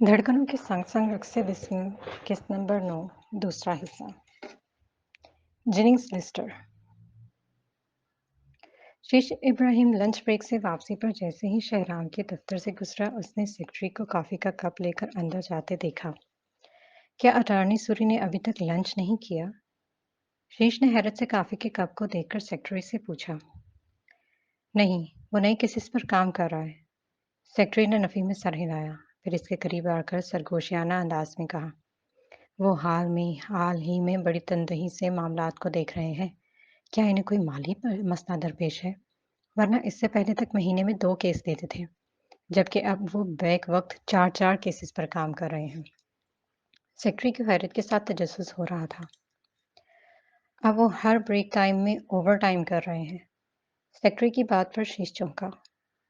धड़कनों के संग संग रक्से बिस्म किस्त नंबर 9 दूसरा हिस्सा। जिनिंग्स लिस्टर। शीश इब्राहिम लंच ब्रेक से वापसी पर जैसे ही शहराम के दफ्तर से गुजरा, उसने सेक्रेटरी को कॉफी का कप लेकर अंदर जाते देखा। क्या अटॉर्नी सूरी ने अभी तक लंच नहीं किया? शीश ने हैरत से कॉफी के कप को देखकर सेक्रेटरी से पूछा। नहीं, वो नई केसेस पर काम कर रहा है। सेक्रेटरी ने नफी में सर हिलाया, फिर इसके करीब आकर सरगोशियाना अंदाज में कहा। वो हाल ही में बड़ी तनदही से मामलात को देख रहे हैं। क्या इन्हें कोई माली मसला दरपेश है? वरना इससे पहले तक महीने में 2 केस देते थे, जबकि अब वो बैक वक्त 4-4 केसेस पर काम कर रहे हैं। सेक्रेटरी की हैरत के साथ तजस्सुस हो रहा था। अब वो हर ब्रेक टाइम में ओवर टाइम कर रहे हैं। सेक्रेटरी की बात पर शीश चौंका।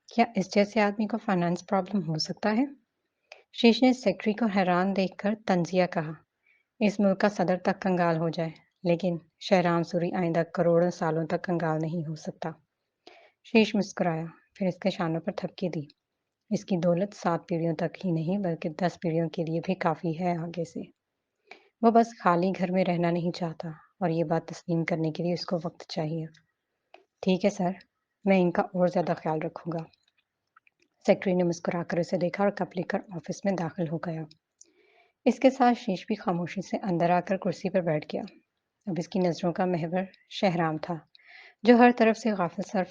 क्या इस जैसे आदमी को फाइनेंस प्रॉब्लम हो सकता है? शीश ने सेक्रेटरी को हैरान देखकर तंजिया कहा। इस मुल्क का सदर तक कंगाल हो जाए, लेकिन शहराम सूरी आइंदा करोड़ों सालों तक कंगाल नहीं हो सकता। शीश मुस्कुराया, फिर इसके शानों पर थपकी दी। इसकी दौलत 7 पीढ़ियों तक ही नहीं बल्कि 10 पीढ़ियों के लिए भी काफ़ी है आगे से। वो बस खाली घर में रहना नहीं चाहता, और ये बात तस्लीम करने के लिए उसको वक्त चाहिए। ठीक है सर, मैं इनका और ज़्यादा ख्याल रखूंगा। सेक्रेटरी ने मुस्कुराकर उसे देखा और कप लेकर ऑफिस में दाखिल हो गया। इसके साथ शीश भी खामोशी से अंदर आकर कुर्सी पर बैठ गया। अब इसकी नज़रों का महवर शहराम था, जो हर तरफ से गाफिल सर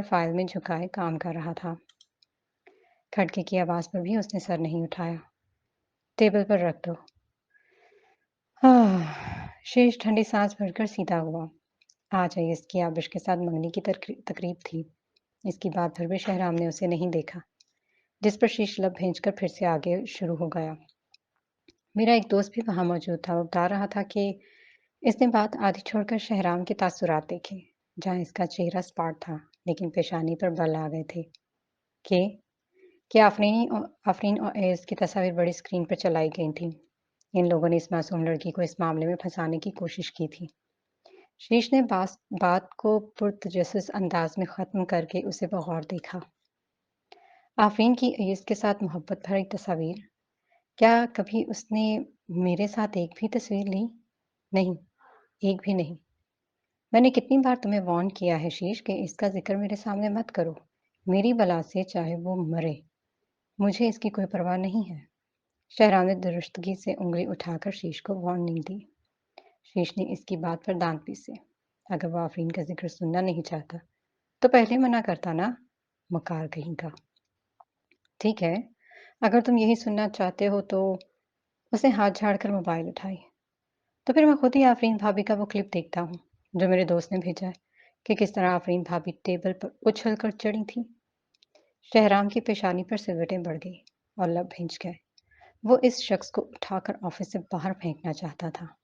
फाइल में झुकाए काम कर रहा था। खटके की आवाज़ पर भी उसने सर नहीं उठाया। टेबल पर रख दो। शीश ठंडी सांस भरकर सीधा हुआ। आज इसकी आबिश के साथ मंगनी की तकरीब थी। इसकी बात भर भी शहराम ने उसे नहीं देखा, जिस पर शीश लब भेजकर फिर से आगे शुरू हो गया। मेरा एक दोस्त भी वहां मौजूद था। वो बता रहा था कि इसने बात आधी छोड़कर शहराम के तासुरात देखे, जहाँ इसका चेहरा स्पॉट था, लेकिन पेशानी पर बल आ गए थे। कि क्या आफरीन और एस की तस्वीर बड़ी स्क्रीन पर चलाई गई थी। इन लोगों ने इस मासूम लड़की को इस मामले में फंसाने की कोशिश की थी। शीश ने बात को पुरतजस्सुस अंदाज में ख़त्म करके उसे बगौर देखा। आफरीन की एस के साथ मोहब्बत भरी तस्वीर? क्या कभी उसने मेरे साथ एक भी तस्वीर ली? नहीं, एक भी नहीं। मैंने कितनी बार तुम्हें वार्न किया है शीश कि इसका जिक्र मेरे सामने मत करो। मेरी बला से चाहे वो मरे, मुझे इसकी कोई परवाह नहीं है। शहराम ने दुरुस्तगी से उंगली उठाकर शीश को वार्निंग दी। शीश ने इसकी बात पर दांत पीसे। अगर वो आफरीन का जिक्र सुनना नहीं चाहता तो पहले मना करता ना, मकार कहीं का। ठीक है, अगर तुम यही सुनना चाहते हो तो। उसने हाथ झाड़कर मोबाइल उठाई। तो फिर मैं खुद ही आफरीन भाभी का वो क्लिप देखता हूँ, जो मेरे दोस्त ने भेजा है, कि किस तरह आफरीन भाभी टेबल पर उछल कर चढ़ी थी। शहराम की पेशानी पर सिगरेटें बढ़ गई और लब भींच गए। वो इस शख्स को उठाकर ऑफिस से बाहर फेंकना चाहता था,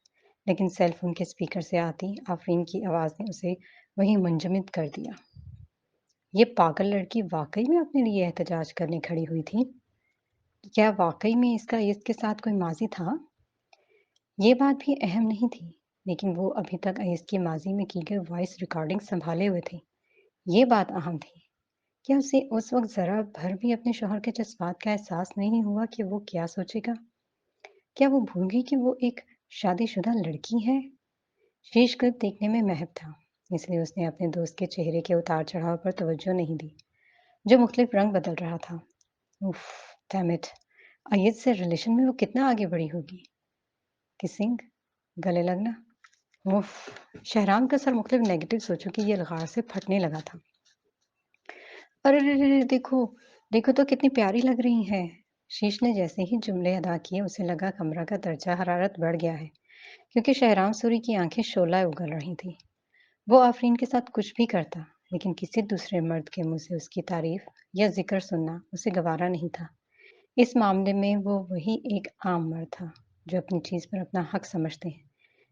लेकिन सेल फोन के स्पीकर से आती आफरीन की आवाज़ ने उसे वहीं मुंजमद कर दिया। ये पागल लड़की वाकई में अपने लिए एहतजाज करने खड़ी हुई थी। क्या वाकई में इसके साथ कोई माजी था? ये बात भी अहम नहीं थी, लेकिन वो अभी तक अय्यज की माजी में की गई वॉइस रिकॉर्डिंग संभाले हुए थे। ये बात अहम थी। क्या उसे उस वक्त जरा भर भी अपने शौहर के जज्बात का एहसास नहीं हुआ कि वो क्या सोचेगा? क्या वो भूल गई कि वो एक शादीशुदा लड़की है? शीश क्लिप देखने में महब था, इसलिए उसने अपने दोस्त के चेहरे के उतार चढ़ाव पर तवज्जो नहीं दी, जो मुख्तलिफ रंग बदल रहा था। उफ, डैम इट, अय्यज से रिलेशन में वो कितना आगे बढ़ी होगी? किसिंग, गले लगना। उफ! शहराम का सर मुख्तलिफ नेगेटिव सोचों की ये लगार से फटने लगा था। अरे रे रे रे! देखो, देखो तो कितनी प्यारी लग रही हैं। शीश ने जैसे ही जुमले अदा किए, उसे लगा कमरा का दर्जा हरारत बढ़ गया है, क्योंकि शहराम सूरी की आंखें शोला उगल रही थीं। वो आफरीन के साथ कुछ भी करता, लेकिन किसी दूसरे मर्द के मुंह से उसकी तारीफ या जिक्र सुनना उसे गवारा नहीं था। इस मामले में वो वही एक आम मर्द था, जो अपनी चीज़ पर अपना हक समझते हैं।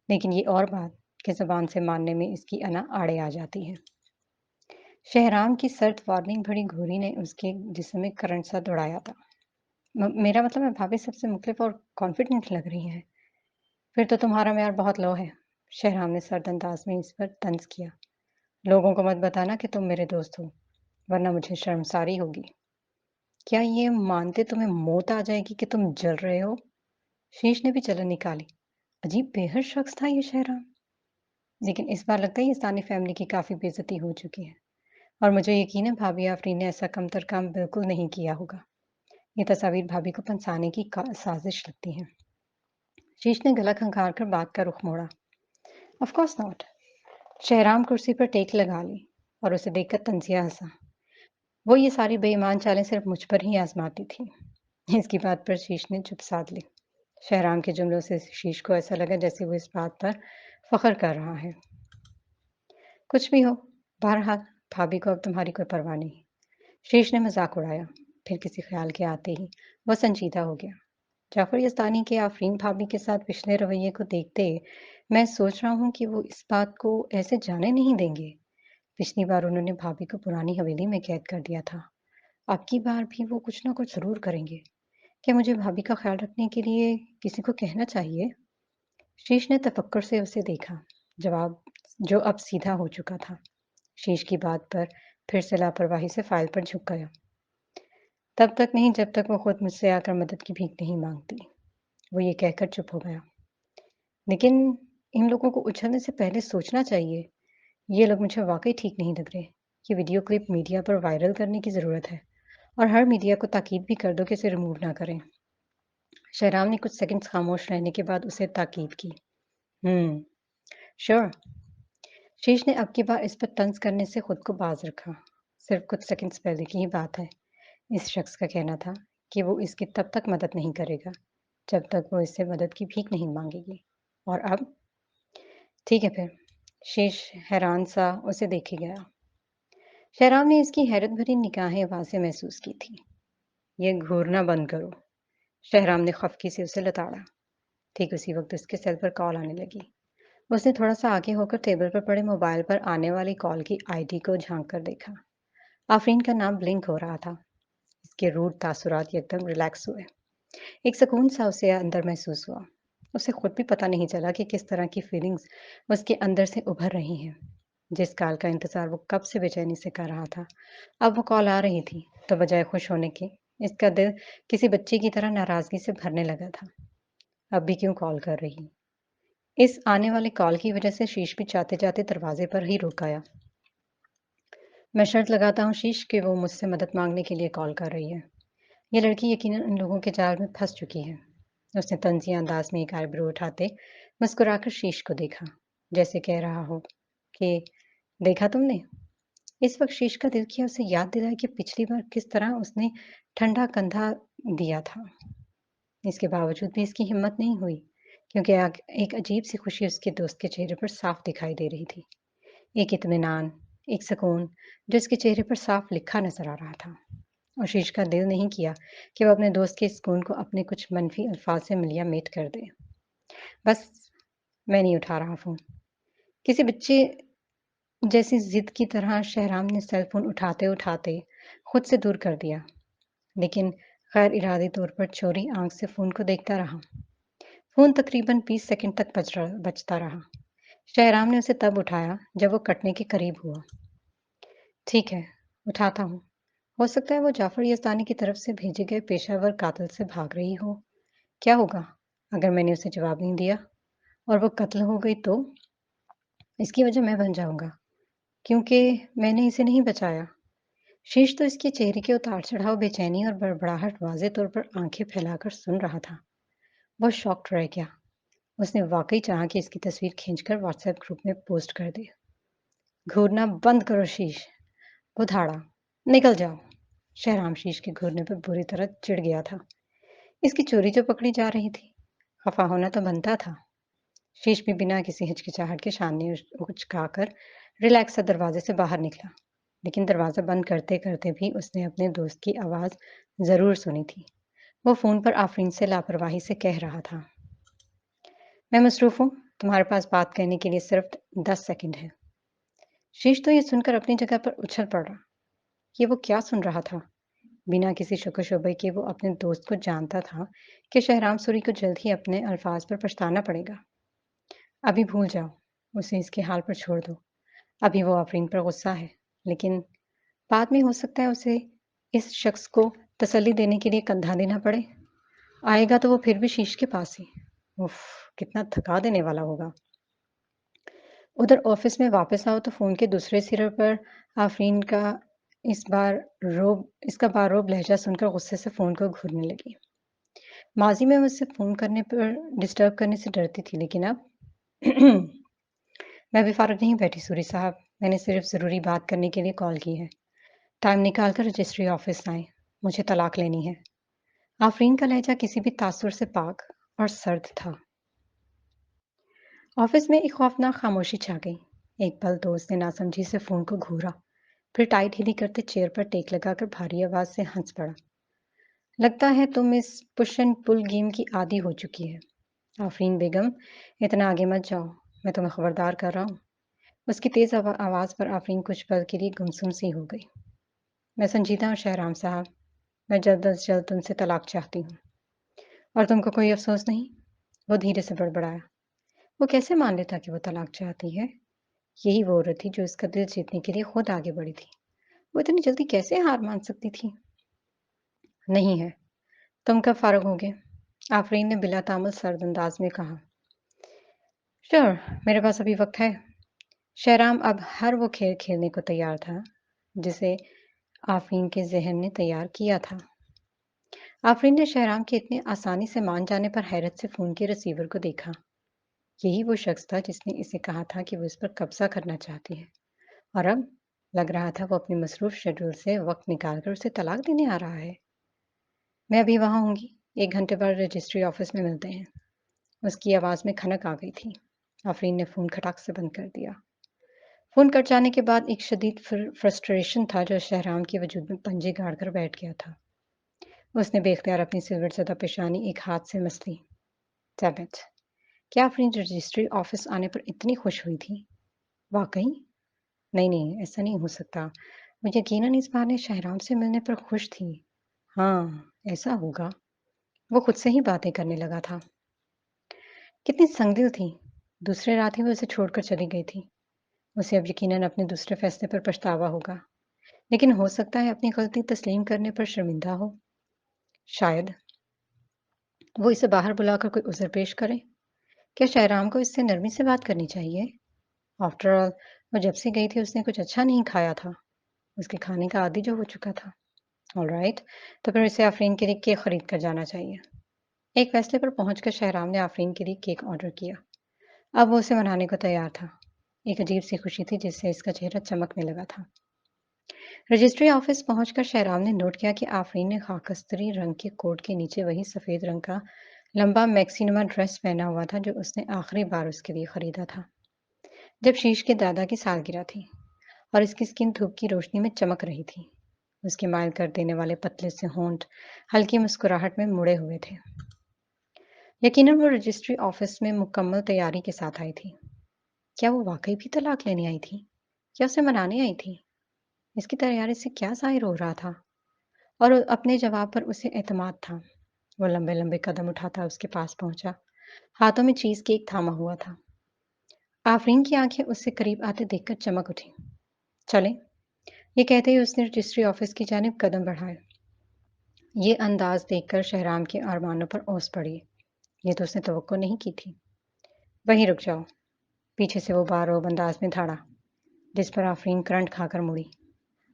लेकिन ये और बात कि ज़बान से मानने में इसकी अना आड़े आ जाती है। शहराम की सर्द वार्निंग भरी घूरी ने उसके जिस्म में करंट सा दौड़ाया था। मेरा मतलब है, भाभी सबसे मुख्तलिफ और कॉन्फिडेंट लग रही है। फिर तो तुम्हारा मेयार बहुत लो है। शहराम ने सर्द अंदाज में इस पर तंज किया। लोगों को मत बताना कि तुम मेरे दोस्त हो, वरना मुझे शर्मसारी होगी। क्या ये मानते तुम्हें मौत आ जाएगी कि तुम जल रहे हो? शीश ने भी जलन निकाली। अजीब बेहद शख्स था ये शहराम। लेकिन इस बार लगता है ये सानी फैमिली की काफ़ी बेइज़्ज़ती हो चुकी है और मुझे यकीन है भाभी आफरीन ने ऐसा कमतर काम बिल्कुल नहीं किया होगा। ये तस्वीर भाभी को फंसाने की साजिश लगती है। शीश ने गला खंगार कर बात का रुख मोड़ा। Of course not. शहराम कुर्सी पर टेक लगा ली और उसे देखकर तंजिया हंसा। वो ये सारी बेईमान चालें सिर्फ मुझ पर ही आजमाती थी। इसकी बात पर शीश ने चुप साध ली। शहराम के जुमलों से शीश को ऐसा लगा जैसे वो इस बात पर फख्र कर रहा है। कुछ भी हो, बहरहाल भाभी को अब तुम्हारी कोई परवाह नहीं। शीश ने मजाक उड़ाया। फिर किसी ख्याल के आते ही वह संजीदा हो गया। जाफर यस्तानी के आफरीन भाभी के साथ पिछले रवैये को देखते मैं सोच रहा हूँ कि वो इस बात को ऐसे जाने नहीं देंगे। पिछली बार उन्होंने भाभी को पुरानी हवेली में कैद कर दिया था। अब की बार भी वो कुछ ना कुछ जरूर करेंगे। क्या मुझे भाभी का ख्याल रखने के लिए किसी को कहना चाहिए? शीश ने तफक्कुर से उसे देखा। जवाब जो अब सीधा हो चुका था। शीश की बात पर फिर से लापरवाही से फाइल पर झुक गया। तब तक नहीं जब तक वो खुद मुझसे आकर मदद की भीख नहीं मांगती। वो ये कहकर चुप हो गया। लेकिन इन लोगों को उछलने से पहले सोचना चाहिए। ये लोग मुझे वाकई ठीक नहीं लग रहे। ये वीडियो क्लिप मीडिया पर वायरल करने की ज़रूरत है और हर मीडिया को ताकीद भी कर दो कि इसे रिमूव ना करें। शहराम ने कुछ सेकंड्स खामोश रहने के बाद उसे ताकीद की। हम्म, श्योर। शीश ने अब की बार इस पर तंज करने से खुद को बाज रखा। सिर्फ कुछ सेकंड्स पहले की ही बात है। इस शख्स का कहना था कि वो इसकी तब तक मदद नहीं करेगा जब तक वो इससे मदद की भीख नहीं मांगेगी। और अब ठीक है फिर। शीश हैरान सा उसे देखे गया। शहराम ने इसकी हैरत भरी निगाहें वाज़ेह महसूस की थी। ये घूरना बंद करो। शहराम ने खफकी से उसे लताड़ा। ठीक उसी वक्त उसके सेल पर कॉल आने लगी। उसने थोड़ा सा आगे होकर टेबल पर पड़े मोबाइल पर आने वाली कॉल की आईडी को झांक कर देखा। आफरीन का नाम ब्लिंक हो रहा था। इसके रूट तासुरात एकदम रिलैक्स हुए। एक सुकून सा उसे अंदर महसूस हुआ। उसे खुद भी पता नहीं चला कि किस तरह की फीलिंग्स उसके अंदर से उभर रही हैं। जिस कॉल का इंतजार वो कब से बेचैनी से कर रहा था, अब वो कॉल आ रही थी तो बजाय खुश होने के इसका दिल किसी बच्चे की तरह नाराजगी से भरने लगा था। अब भी क्यों कॉल कर रही? इस आने वाले कॉल की वजह से शीश भी जाते जाते दरवाजे पर ही रुक गया। मैं शर्त लगाता हूँ शीश कि वो मुझसे मदद मांगने के लिए कॉल कर रही है। ये लड़की यकीनन उन लोगों के जाल में फंस चुकी है। उसने तंजिया अंदाज में एक आईब्रो उठाते मुस्कुराकर शीश को देखा, जैसे कह रहा हो कि देखा तुमने। इस वक्त शीश का दिल किया उसे याद दिलाया कि पिछली बार किस तरह उसने ठंडा कंधा दिया था। इसके बावजूद भी इसकी हिम्मत नहीं हुई, क्योंकि एक अजीब सी खुशी उसके दोस्त के चेहरे पर साफ दिखाई दे रही थी। एक इत्मीनान, एक सुकून जो उसके चेहरे पर साफ लिखा नजर आ रहा था। और शीश का दिल नहीं किया कि वो अपने दोस्त के सुकून को अपने कुछ मनफी अल्फाज से मिलिया मेट कर दे। बस मैं नहीं उठा रहा फ़ोन। किसी बच्चे जैसी जिद की तरह शहराम ने सेल फोन उठाते उठाते खुद से दूर कर दिया, लेकिन गैर इरादी तौर पर चोरी आंख से फोन को देखता रहा। फोन तकरीबन 20 सेकंड तक बजता रहा। शहराम ने उसे तब उठाया जब वो कटने के करीब हुआ। ठीक है, उठाता हूँ। हो सकता है वो जाफर यस्तानी की तरफ से भेजे गए पेशावर कातिल से भाग रही हो। क्या होगा अगर मैंने उसे जवाब नहीं दिया और वो कत्ल हो गई तो? इसकी वजह मैं बन जाऊंगा, क्योंकि मैंने इसे नहीं बचाया। शीश तो इसके चेहरे के उतार चढ़ाव, बेचैनी और बड़बड़ाहट वाज़ेह तौर पर आंखें फैलाकर सुन रहा था। वो शॉक्ड रह गया। उसने वाकई चाहा कि इसकी तस्वीर खींचकर व्हाट्सएप ग्रुप में पोस्ट कर दे। घूरना बंद करो शीश, वो धाड़ा। निकल जाओ। शहराम शीश के घूरने पर बुरी तरह चिढ़ गया था। इसकी चोरी जो पकड़ी जा रही थी, खफा होना तो बनता था। शीश भी बिना किसी हिचकिचाहट के सामने उचकाकर रिलैक्स सा दरवाजे से बाहर निकला। लेकिन दरवाज़ा बंद करते करते भी उसने अपने दोस्त की आवाज़ ज़रूर सुनी थी। वो फ़ोन पर आफरीन से लापरवाही से कह रहा था, मैं मसरूफ़ हूँ, तुम्हारे पास बात करने के लिए सिर्फ 10 सेकंड है। शीश तो ये सुनकर अपनी जगह पर उछल पड़ा। ये वो क्या सुन रहा था? बिना किसी शक शुबे के वो अपने दोस्त को जानता था कि शहराम सूरी को जल्द ही अपने अल्फाज पर पछताना पड़ेगा। अभी भूल जाओ, उसे इसके हाल पर छोड़ दो। अभी वो आफरीन पर गुस्सा है, लेकिन बाद में हो सकता है उसे इस शख्स को तसल्ली देने के लिए कंधा देना पड़े। आएगा तो वो फिर भी शीश के पास ही। उफ़! कितना थका देने वाला होगा। उधर ऑफ़िस में वापस आओ तो फ़ोन के दूसरे सिरे पर आफ़रीन का इस बार इसका बारोब लहज़ा सुनकर गुस्से से फ़ोन को घूरने लगी। माज़ी में मुझसे फ़ोन करने पर डिस्टर्ब करने से डरती थी, लेकिन अब मैं अभी फ़ारग नहीं बैठी सूरी साहब। मैंने सिर्फ़ ज़रूरी बात करने के लिए कॉल की है। टाइम निकाल कर रजिस्ट्री ऑफ़िस आएँ। मुझे तलाक लेनी है। आफ़रीन का लहज़ा किसी भी तासुर से पाक और सर्द था। ऑफ़िस में एक खौफ़नाक ख़ामोशी छा गई। एक पल तो उसने नासमझी से फ़ोन को घूरा, फिर टाई ढीली करते चेयर पर टेक लगाकर भारी आवाज़ से हँस पड़ा। लगता है तुम इस पुश एंड पुल गेम की आदी हो चुकी है। आफ़रीन बेगम, इतना आगे मत जाओ। मैं तुम्हें खबरदार कर रहा हूँ। उसकी तेज़ आवाज़ पर आफ़रीन कुछ पल के लिए गुमसुम सी हो गई। मैं संजीदा हूँ शहराम साहब। मैं जल्द अज़ जल्द तुमसे तलाक चाहती हूँ। और तुमको कोई अफ़सोस नहीं? वो धीरे से बड़बड़ाया। वो कैसे मान लेता कि वो तलाक चाहती है? यही वो औरत थी जो इसका दिल जीतने के लिए खुद आगे बढ़ी थी। वो इतनी जल्दी कैसे हार मान सकती थी? नहीं है। तुम कब फ़ारिग़ होगे? आफ़रीन ने बिला तामुल सर्द अंदाज़ में कहा। श्योर, मेरे पास अभी वक़्त है। शहराम अब हर वो खेल खेलने को तैयार था, जिसे आफ़रीन के ज़हन ने तैयार किया था। आफ़रीन ने शहराम के इतने आसानी से मान जाने पर हैरत से फ़ोन के रिसीवर को देखा। यही वो शख्स था जिसने इसे कहा था कि वो इस पर कब्ज़ा करना चाहती है, और अब लग रहा था वो अपने मसरूफ़ शेड्यूल से वक़्त निकाल कर उसे तलाक देने आ रहा है। मैं अभी वहाँ होंगी, 1 घंटे बाद रजिस्ट्री ऑफ़िस में मिलते हैं। उसकी आवाज़ में खनक आ गई थी। आफ़रीन ने फ़ोन खटाक से बंद कर दिया। फ़ोन कट जाने के बाद एक शदीद फ्रस्ट्रेशन था जो शहराम के वजूद में पंजे गाड़ कर बैठ गया था। उसने बेख्तियार अपनी सिलवट-ज़दा पेशानी एक हाथ से मस ली। Damn it! क्या आफ़रीन रजिस्ट्री ऑफ़िस आने पर इतनी खुश हुई थी? वाक़ई? नहीं, नहीं, ऐसा नहीं हो सकता। वो यकीनन इस बहाने शहराम से मिलने पर खुश थी। हाँ, ऐसा होगा। वो खुद से ही बातें करने लगा था। कितनी संगदिल थी। दूसरे रात ही वो उसे छोड़कर चली गई थी। उसे अब यकीनन अपने दूसरे फ़ैसले पर पछतावा होगा। लेकिन हो सकता है अपनी गलती तस्लीम करने पर शर्मिंदा हो। शायद वो इसे बाहर बुलाकर कोई उज़र पेश करे। क्या शहराम को इससे नरमी से बात करनी चाहिए? आफ्टर ऑल वो जब से गई थी उसने कुछ अच्छा नहीं खाया था। उसके खाने का आदी जो हो चुका था। ऑलराइट, तो फिर इसे आफ़रीन के लिए केक खरीद कर जाना चाहिए। एक फैसले पर पहुंचकर शहराम ने आफ़रीन के लिए केक ऑर्डर किया। अब वो उसे मनाने को तैयार था। एक अजीब सी खुशी थी जिससे इसका चेहरा चमकने लगा था। रजिस्ट्री ऑफिस पहुंचकर शहराम ने नोट किया कि आफ़रीन ने खाकस्तरी रंग के कोट के नीचे वही सफ़ेद रंग का लंबा मैक्सिनमा ड्रेस पहना हुआ था जो उसने आखिरी बार उसके लिए खरीदा था जब शीश के दादा की सालगिरह थी, और इसकी स्किन धूप की रोशनी में चमक रही थी। उसके माइल कर देने वाले पतले से होंठ हल्की मुस्कुराहट में मुड़े हुए थे। यकीनन वो रजिस्ट्री ऑफिस में मुकम्मल तैयारी के साथ आई थी। क्या वो वाकई भी तलाक लेने आई थी या उसे मनाने आई थी? इसकी तैयारी से क्या ज़ाहिर हो रहा था? और अपने जवाब पर उसे एतमाद था। वो लंबे-लंबे कदम उठाता उसके पास पहुंचा। हाथों में चीज़ केक थामा हुआ था। आफ़रीन की आंखें उससे करीब आते देखकर चमक उठी। चलें, ये कहते ही उसने रजिस्ट्री ऑफिस की जानिब कदम बढ़ाए। ये अंदाज देखकर शहराम के अरमानों पर ओस पड़ी। ये तो उसने तवक्को नहीं की थी। वहीं रुक जाओ। पीछे से वो बारोब अंदाज में धाड़ा, जिस पर आफ़रीन करंट खाकर मुड़ी।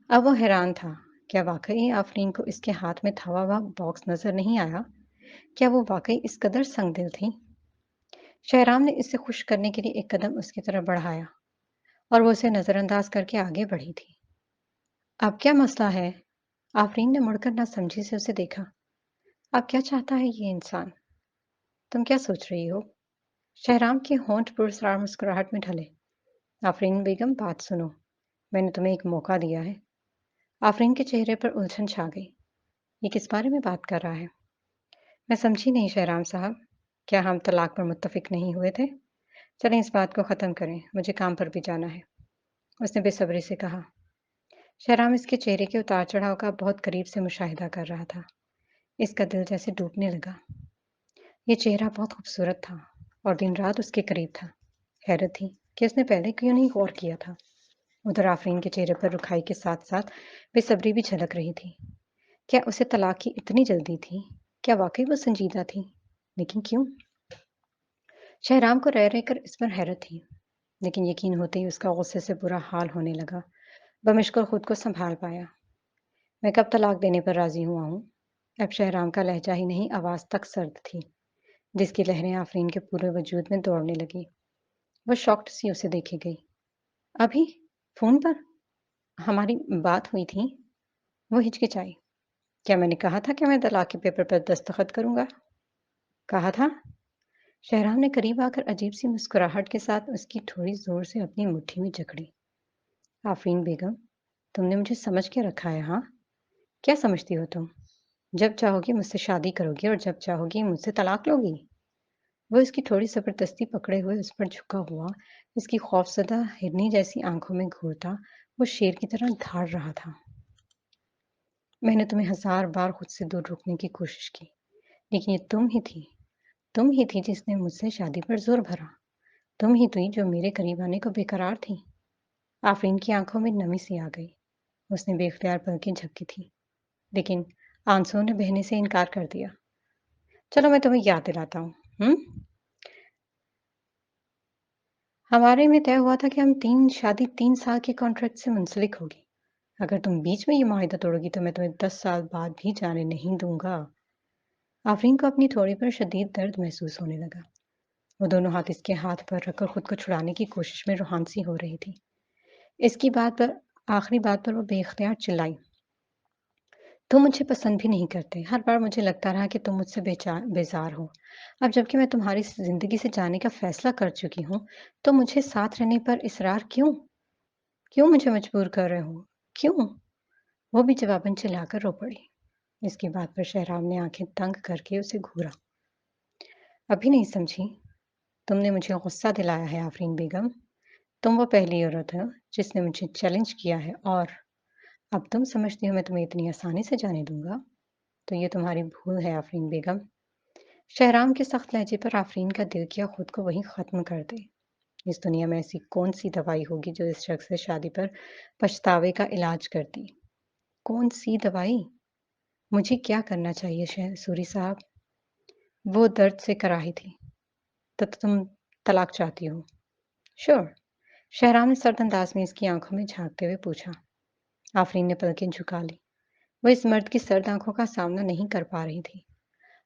अब वो हैरान था। क्या वाकई आफ़रीन को इसके हाथ में थमा हुआ बॉक्स नजर नहीं आया? क्या वो वाकई इस कदर संगदिल थी? शहराम ने इसे खुश करने के लिए एक कदम उसकी तरफ बढ़ाया, और वो उसे नजरअंदाज करके आगे बढ़ी थी। अब क्या मसला है? आफ़रीन ने मुड़कर ना समझी से उसे देखा। अब क्या चाहता है ये इंसान? तुम क्या सोच रही हो? शहराम के होंठ पुरस्कार मुस्कुराहट में ढले। आफ़रीन बेगम, बात सुनो। मैंने तुम्हें एक मौका दिया है। आफ़रीन के चेहरे पर उलझन छा गई। ये किस बारे में बात कर रहा है? मैं समझी नहीं शहराम साहब। क्या हम तलाक पर मुत्तफिक नहीं हुए थे? चलें इस बात को ख़त्म करें। मुझे काम पर भी जाना है। उसने बेसब्री से कहा। शहराम इसके चेहरे के उतार चढ़ाव का बहुत करीब से मुशाहिदा कर रहा था। इसका दिल जैसे डूबने लगा। ये चेहरा बहुत खूबसूरत था और दिन रात उसके करीब था। हैरत थी कि उसने पहले क्यों नहीं गौर किया था। उधर आफ़रीन के चेहरे पर रुखाई के साथ साथ बेसब्री भी झलक रही थी। क्या उसे तलाक की इतनी जल्दी थी? क्या वाक़ई वो संजीदा थी? लेकिन क्यों? शहराम को रह-रहकर इस पर हैरत थी, लेकिन यकीन होते ही उसका गुस्से से बुरा हाल होने लगा। बमुश्किल खुद को सँभाल पाया। मैं कब तलाक देने पर राज़ी हुआ हूँ? अब शहराम का लहज़ा ही नहीं, आवाज़ तक सर्द थी, जिसकी लहरें आफ़रीन के पूरे वजूद में दौड़ने लगीं। वो शॉक्ड सी उसे देखे गई। अभी? फ़ोन पर? हमारी बात हुई थी? वो हिचकिचाई। क्या मैंने कहा था कि मैं तलाक के पेपर पर दस्तखत करूँगा? कहा था? शहराम ने करीब आकर अजीब सी मुस्कुराहट के साथ उसकी थोड़ी ज़ोर से अपनी मुट्ठी में जकड़ी। आफ़रीन बेगम, तुमने मुझे समझ के रखा है, हाँ? क्या समझती हो तुम? जब चाहोगी मुझसे शादी करोगी और जब चाहोगी मुझसे तलाक लोगी? वो इसकी थोड़ी ज़बरदस्ती पकड़े हुए उस पर झुका हुआ, इसकी खौफज़दा हिरनी जैसी आँखों में घूरता, वो शेर की तरह धाड़ रहा था। मैंने तुम्हें हज़ार बार खुद से दूर रोकने की कोशिश की, लेकिन ये तुम ही थी जिसने मुझसे शादी पर ज़ोर भरा। तुम ही थी जो मेरे करीब आने को बेकरार थी। आफ़रीन की आँखों में नमी सी आ गई। उसने बेख्तियार पलकें झपकी थीं, लेकिन आंसुओं ने बहने से इनकार कर दिया। चलो मैं तुम्हें याद दिलाता हूँ, हुँ? हमारे में तय हुआ था कि शादी 3 साल के कॉन्ट्रैक्ट से मुंसलिक होगी। अगर तुम बीच में ये मुआहिदा तोड़ोगी तो मैं तुम्हें 10 साल बाद भी जाने नहीं दूँगा। आफ़रीन को अपनी थोड़ी पर शदीद दर्द महसूस होने लगा। वो दोनों हाथ इसके हाथ पर रखकर खुद को छुड़ाने की कोशिश में रूहानसी हो रही थी। इसकी बात पर आखिरी बात पर वो बेख्तियार चिल्लाई। तुम मुझे पसंद भी नहीं करते। हर बार मुझे लगता रहा कि तुम मुझसे बेज़ार हो। अब जबकि मैं तुम्हारी ज़िंदगी से जाने का फ़ैसला कर चुकी हूँ, तो मुझे साथ रहने पर इसरार क्यों? क्यों मुझे मजबूर कर रहे हो? क्यों? वो भी जवाबन चिल्लाकर रो पड़ी। इसकी बात पर शहराम ने आँखें तंग करके उसे घूरा। अभी नहीं समझी? तुमने मुझे गुस्सा दिलाया है आफ़रीन बेगम। तुम वो पहली औरत हो जिसने मुझे चैलेंज किया है और अब तुम समझती हो मैं तुम्हें इतनी आसानी से जाने दूँगा? तो ये तुम्हारी भूल है आफ़रीन बेगम। शहराम के सख्त लहजे पर आफ़रीन का दिल किया खुद को वहीं ख़त्म कर दे। इस दुनिया में ऐसी कौन-सी दवाई होगी जो इस शख्स से शादी पर पछतावे का इलाज करती? कौन-सी दवाई? मुझे क्या करना चाहिए सूरी साहब? वो दर्द से कराही थी। तो तुम तलाक चाहती हो? श्योर। शहराम ने सर्द अंदाज में इसकी आंखों में झांकते हुए पूछा। आफ़रीन ने पलकें झुका ली। वो इस मर्द की सर्द आंखों का सामना नहीं कर पा रही थी।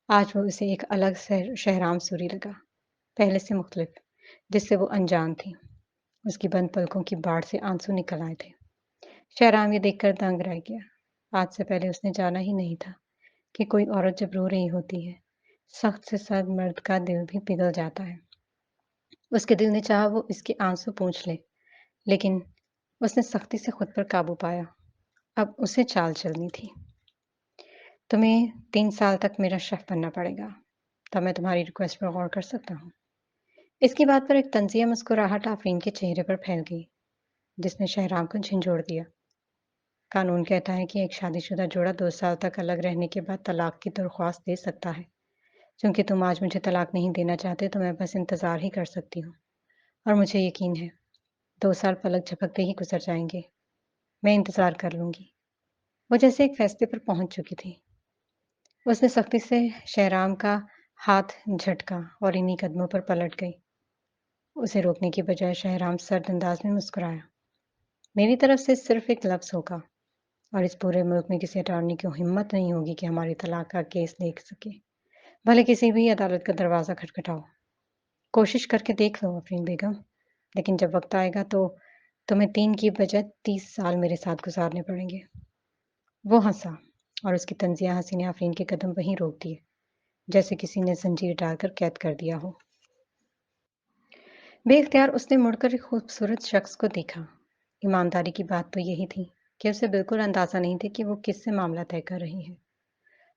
आज वो उसे एक अलग शहराम सूरी लगा, पहले से मुख्तलिफ, जिससे वो अनजान थी। उसकी बंद पलकों की बाढ़ से आंसू निकल आए थे। शहराम ये देखकर दंग रह गया। आज से पहले उसने जाना ही नहीं था कि कोई औरत जब रो रही होती है, सख्त से सर्द मर्द का दिल भी पिघल जाता है। उसके दिल ने चाहा वो इसके आंसू पोंछ ले, लेकिन उसने सख्ती से खुद पर काबू पाया। अब उसे चाल चलनी थी। तुम्हें 3 साल तक मेरा शेफ़ बनना पड़ेगा, तब मैं तुम्हारी रिक्वेस्ट पर गौर कर सकता हूँ। इसकी बात पर एक तंज़िया मुस्कुराहट आफ़रीन के चेहरे पर फैल गई, जिसने शहराम को झंझोड़ दिया। कानून कहता है कि एक शादीशुदा जोड़ा 2 साल तक अलग रहने के बाद तलाक की दरख्वास्त दे सकता है। चूँकि तुम आज मुझे तलाक नहीं देना चाहते, तो मैं बस इंतज़ार ही कर सकती हूँ। और मुझे यकीन है, 2 साल पलक झपकते ही गुज़र जाएँगे। मैं इंतज़ार कर लूँगी। वो जैसे एक फ़ैसले पर पहुँच चुकी थी। उसने सख्ती से शहराम का हाथ झटका और इन्हीं कदमों पर पलट गई। उसे रोकने की बजाय शहराम सर्द अंदाज में मुस्कुराया। मेरी तरफ से सिर्फ एक लफ्ज़ होगा और इस पूरे मुल्क में किसी अटॉर्नी की हिम्मत नहीं होगी कि हमारी तलाक का केस देख सके। भले किसी भी अदालत का दरवाज़ा खटखटाओ। कोशिश करके देख लो आफ़रीन बेगम, लेकिन जब वक़्त आएगा तो तुम्हें 3 की बजाय 30 साल मेरे साथ गुज़ारने पड़ेंगे। वो हँसा और उसकी तंज़िया हँसी ने आफ़रीन के कदम वहीं रोक दिए, जैसे किसी ने ज़ंजीर डालकर कैद कर दिया हो। बेइख्तियार उसने मुड़कर एक खूबसूरत शख्स को देखा। ईमानदारी की बात तो यही थी कि उसे बिल्कुल अंदाज़ा नहीं था कि वो किससे मामला तय कर रही है।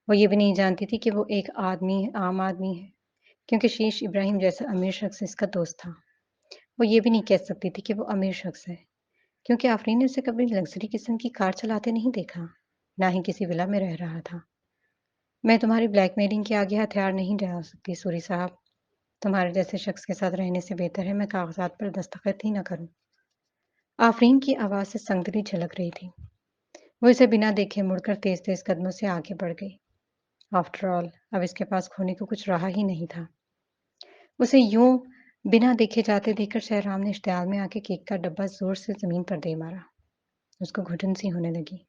वो ये भी नहीं जानती थी कि वो एक आम आदमी है, क्योंकि शीश इब्राहिम जैसा अमीर शख्स इसका दोस्त था। वो ये भी नहीं कह सकती थी कि वो अमीर शख्स है, क्योंकि आफ़रीन ने उसे कभी लग्ज़री किस्म की कार चलाते नहीं देखा, ना ही किसी विला में रह रहा था। मैं तुम्हारी ब्लैकमेलिंग के आगे हथियार नहीं डाल सकती सूरी साहब। तुम्हारे जैसे शख्स के साथ रहने से बेहतर है मैं कागज़ात पर दस्तखत ही ना करूँ। आफ़रीन की आवाज़ से संगदली झलक रही थी। وہ اسے बिना देखे मुड़कर तेज-तेज कदमों से आगे बढ़ गई। आफ्टर ऑल अब इसके पास खोने को कुछ रहा ही नहीं था। उसे यूं बिना देखे जाते देखकर शहराम ने इश्तियाल में आके केक का डब्बा जोर से जमीन पर दे मारा। उसको घुटन सी होने लगी।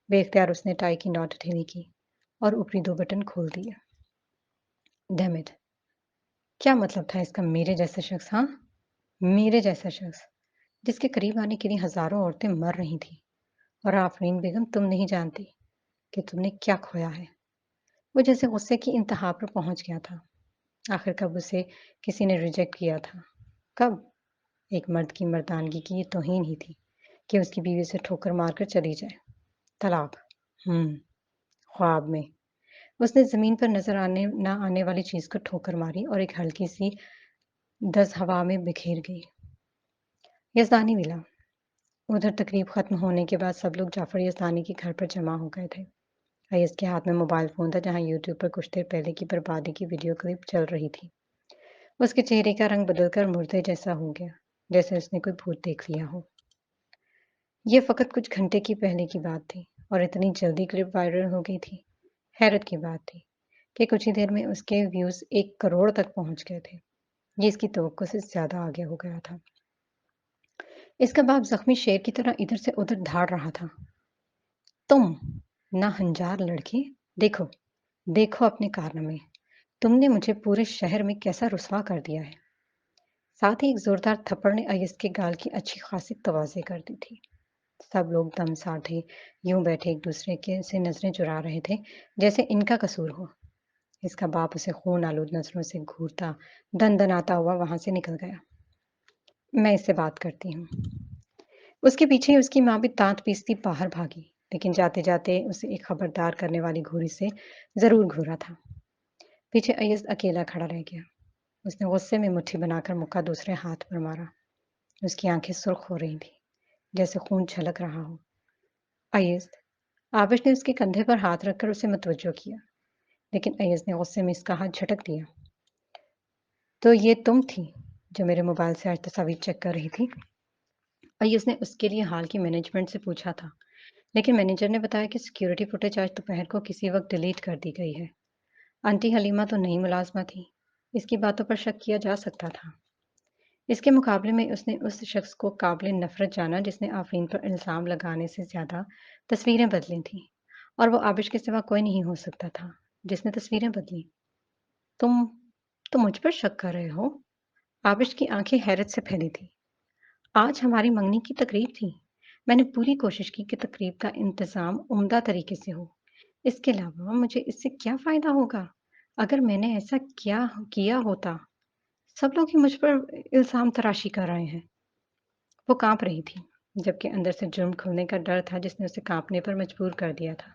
बेख्तियार उसने टाई की नॉट ढीली की और ऊपरी 2 बटन खोल दिए। Damn it! क्या मतलब था इसका मेरे जैसा शख्स, हाँ? मेरे जैसा शख्स, जिसके करीब आने के लिए हज़ारों औरतें मर रही थीं। और आफरीन बेगम, तुम नहीं जानती कि तुमने क्या खोया है। वो जैसे गुस्से की इंतहा पर पहुंच गया था। आखिर कब उसे किसी ने रिजेक्ट किया था? कब? एक मर्द की मर्दानगी की ये तौहीन ही थी कि उसकी बीवी से ठोकर मारकर चली जाए। तलाक। ख्वाब में उसने जमीन पर नजर आने ना आने वाली चीज को ठोकर मारी और एक हल्की सी दस हवा में बिखेर गई। यजदानी मिला। उधर तकरीब खत्म होने के बाद सब लोग जाफर यजदानी के घर पर जमा हो गए थे। अय्यज के हाथ में मोबाइल फोन था, जहां यूट्यूब पर कुछ देर पहले की बर्बादी की वीडियो क्लिप चल रही थी। उसके चेहरे का रंग बदलकर मुर्दे जैसा हो गया, जैसे उसने कोई भूत देख लिया हो। ये फकत कुछ घंटे की पहले की बात थी और इतनी जल्दी क्लिप वायरल हो गई थी। हैरत की बात थी कि कुछ ही देर में उसके व्यूज 1 करोड़ तक पहुंच गए थे। ये इसकी तवक्को से ज्यादा आगे हो गया था। इसका बाप जख्मी शेर की तरह इधर से उधर धाड़ रहा था। तुम ना हंजार लड़की, देखो देखो अपने कारनामे। तुमने मुझे पूरे शहर में कैसा रुसवा कर दिया है। साथ ही एक जोरदार थप्पड़ ने अय्यज के गाल की अच्छी खासी तवाज़े कर दी थी। सब लोग दम साठे यूं बैठे एक दूसरे के से नजरें चुरा रहे थे, जैसे इनका कसूर हो। इसका बाप उसे खून आलूद नजरों से घूरता दन-दनाता हुआ वहां से निकल गया। मैं इससे बात करती हूँ। उसके पीछे ही उसकी माँ भी दांत पीसती बाहर भागी, लेकिन जाते-जाते उसे एक खबरदार करने वाली घूरी से जरूर घूरा था। पीछे अय्यज अकेला खड़ा रह गया। उसने गुस्से में मुट्ठी बनाकर मुक्का दूसरे हाथ पर मारा। उसकी आंखें सुर्ख हो रही थी, जैसे खून छलक रहा हो। अय्यज! आबिश ने उसके कंधे पर हाथ रखकर उसे मुतवज्जो किया, लेकिन अय्यज ने गुस्से में इसका हाथ झटक दिया। तो ये तुम थी जो मेरे मोबाइल से आज तस्वीर चेक कर रही थी? अय्यज ने उसके लिए हाल की मैनेजमेंट से पूछा था, लेकिन मैनेजर ने बताया कि सिक्योरिटी फुटेज आज दोपहर को किसी वक्त डिलीट कर दी गई है। आंटी हलीमा तो नई मुलाजमा थी, इसकी बातों पर शक किया जा सकता था। इसके मुकाबले में उसने उस शख्स को काबिल नफरत जाना जिसने आफरीन पर इल्जाम लगाने से ज्यादा तस्वीरें बदली थीं, और वो आबिश के सिवा कोई नहीं हो सकता था जिसने तस्वीरें बदली। तुम तुम मुझ पर शक कर रहे हो? आबिश की आंखें हैरत से फैली थी। आज हमारी मंगनी की तकरीब थी। मैंने पूरी कोशिश की कि तकरीब का इंतजाम उम्दा तरीके से हो। इसके अलावा मुझे इससे क्या फायदा होगा? अगर मैंने ऐसा क्या किया होता? सब लोग ही मुझ पर इल्जाम तराशी कर रहे हैं। वो कांप रही थी, जबकि अंदर से जुर्म खुलने का डर था जिसने उसे कांपने पर मजबूर कर दिया था।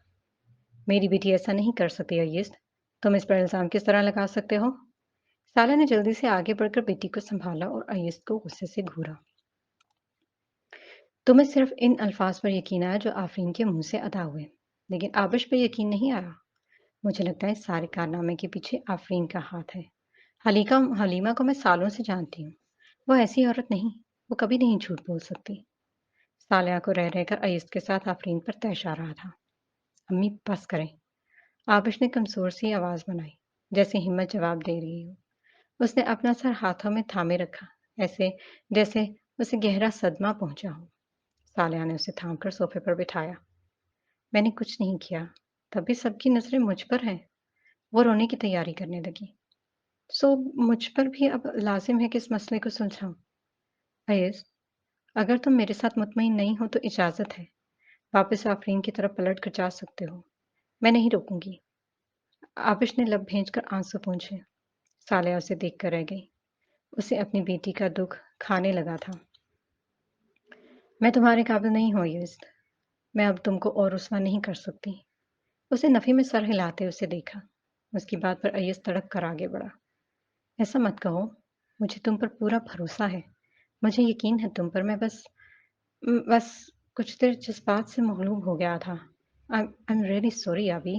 मेरी बेटी ऐसा नहीं कर सकती अय्यज। तुम इस पर इल्जाम किस तरह लगा सकते हो? साला ने जल्दी से आगे बढ़कर बेटी को संभाला और अय्यज को गुस्से से घूरा। तुम्हें सिर्फ इन अल्फाज पर यकीन आया जो आफरीन के मुंह से अदा हुए, लेकिन आबिश पर यकीन नहीं आया। मुझे लगता है इस सारे कारनामे के पीछे आफरीन का हाथ है। हलीमा को मैं सालों से जानती हूँ। वो ऐसी औरत नहीं, वो कभी नहीं झूठ बोल सकती। सालिया को रह रहकर अय्यज के साथ आफरीन पर तैश आ रहा था। अम्मी बस करें। आबिश ने कमजोर सी आवाज बनाई, जैसे हिम्मत जवाब दे रही हो। उसने अपना सर हाथों में थामे रखा, ऐसे जैसे उसे गहरा सदमा पहुंचा हो। सालिया ने उसे थामकर सोफे पर बिठाया। मैंने कुछ नहीं किया, तभी सबकी नजरें मुझ पर हैं। वो रोने की तैयारी करने लगी। सो मुझ पर भी अब लाजिम है कि इस मसले को सुलझाऊं। अय्यज, अगर तुम मेरे साथ मुतमईन नहीं हो तो इजाजत है, वापस आफरीन की तरफ पलट कर जा सकते हो। मैं नहीं रोकूंगी। आबिश ने लब भेंचकर आंसू पोंछे। सालिया उसे देख कर रह गई। उसे अपनी बेटी का दुख खाने लगा था। मैं तुम्हारे काबिल नहीं हूँ अय्यज। मैं अब तुमको और रुसवा नहीं कर सकती। उसे नफी में सर हिलाते उसे देखा। उसकी बात पर अय्यज तड़प कर आगे बढ़ा। ऐसा मत कहो। मुझे तुम पर पूरा भरोसा है। मुझे यकीन है तुम पर। मैं बस कुछ देर जज्बात से मगलूब हो गया था। आई एम रियली सॉरी अभी।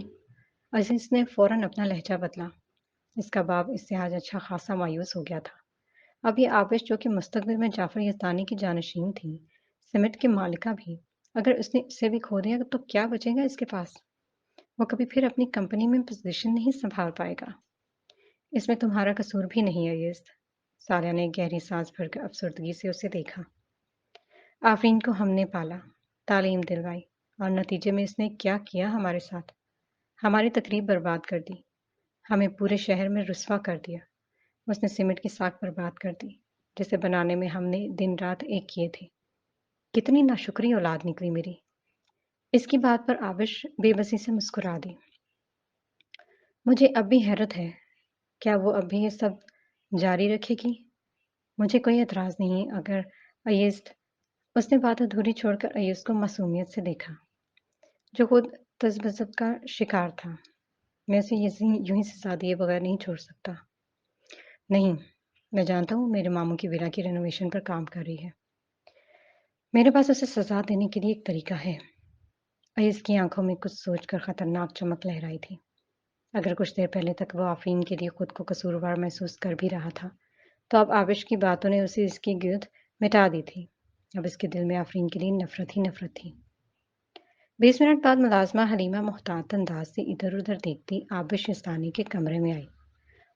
अजीज ने फौरन अपना लहजा बदला। इसका बाप इससे आज अच्छा खासा मायूस हो गया था। अब ये आबिश, जो कि मुस्तकबिल में जाफर यजदानी की जानशीन थी, सिमट की मालिका भी, अगर उसने इसे भी खो दिया तो क्या बचेगा इसके पास? वो कभी फिर अपनी कंपनी में पोज़ीशन नहीं सँभाल पाएगा। इसमें तुम्हारा कसूर भी नहीं है यज़। साल्या ने गहरी साँस भरकर अफ़सर्दगी से उसे देखा। आफ़रीन को हमने पाला, तालीम दिलवाई और नतीजे में इसने क्या किया हमारे साथ? हमारी तक़रीब बर्बाद कर दी, हमें पूरे शहर में रुस्वा कर दिया। उसने सीमेंट की साख बर्बाद कर दी, जिसे बनाने में हमने दिन-रात एक किए थे। कितनी नाशुक्री औलाद निकली मेरी। इसकी बात पर आबिश बेबसी से मुस्कुरा दी। मुझे अब भी हैरत है, क्या वो अब भी ये सब जारी रखेगी? मुझे कोई एतराज़ नहीं अगर अय्यज़। उसने बात अधूरी छोड़कर अय्यज़ को मासूमियत से देखा, जो खुद तज़ब्ज़ुब का शिकार था। मैं उसे यूँ ही सज़ा दिए बगैर नहीं छोड़ सकता। नहीं, मैं जानता हूँ मेरे मामू की विला की रेनोवेशन पर काम कर रही है। मेरे पास उसे सज़ा देने के लिए एक तरीका है। अय्यज़ की आँखों में कुछ सोचकर खतरनाक चमक लहराई थी। अगर कुछ देर पहले तक वो आफ़रीन के लिए खुद को कसूरवार महसूस कर भी रहा था, तो अब आबिश की बातों ने उसे इसकी गिल्ट मिटा दी थी। अब इसके दिल में आफ़रीन के लिए नफ़रत ही नफ़रत थी। 20 मिनट बाद मुलाज़मा हलीमा मुहतात अंदाज से इधर-उधर देखती आबिश इस्तानी के कमरे में आई।